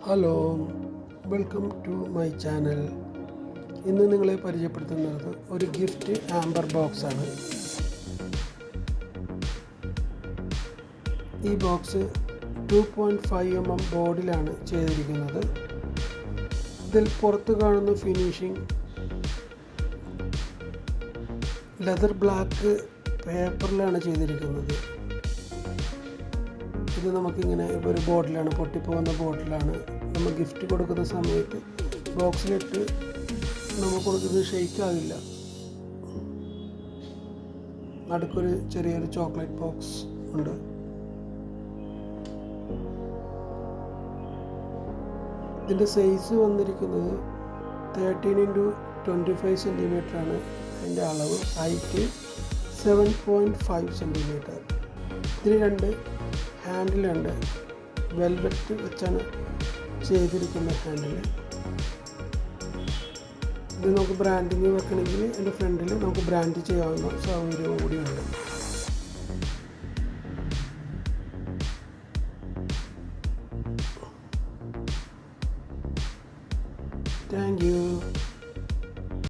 Hello, welcome to my channel. ഇന്ന് നിങ്ങളെ പരിചയപ്പെടുത്തുന്നത് ഒരു ഗിഫ്റ്റ് ആംബർ ബോക്സ് ആണ്. ഈ ബോക്സ് 2.5 mm ബോർഡിലാണ് ചെയ്തിരിക്കുന്നത്. ഇതിൽ പുറത്ത് കാണുന്ന ഫിനിഷിംഗ് ലെതർ ബ്ലാക്ക് പേപ്പറിലാണ് ചെയ്തിരിക്കുന്നത്. ഇത് നമുക്കിങ്ങനെ ഒരു ബോട്ടിലാണ്, പൊട്ടിപ്പോകുന്ന ബോട്ടിലാണ്. നമ്മൾ ഗിഫ്റ്റ് കൊടുക്കുന്ന സമയത്ത് ബോക്സിലിട്ട് നമ്മൾ കൊടുക്കുന്നത് ഷെയ്ക്കാകില്ല. നടുക്കൊരു ചെറിയൊരു ചോക്ലേറ്റ് ബോക്സ് ഉണ്ട്. ഇതിൻ്റെ സൈസ് വന്നിരിക്കുന്നത് 13x25 cm ആണ്. അതിൻ്റെ അളവ്. Height 7.5 cm. ഇതിന് 2 ഹാൻഡിലുണ്ട്. വെൽവെറ്റ് വെച്ചാണ് ചെയ്തിരിക്കുന്ന ഹാൻഡിൽ. ഇത് നമുക്ക് ബ്രാൻഡിങ് വെക്കണമെങ്കിൽ എൻ്റെ ഫ്രണ്ടിൽ നമുക്ക് ബ്രാൻഡ് ചെയ്യാവുന്ന സൗകര്യവും കൂടിയുണ്ട്. Thank you.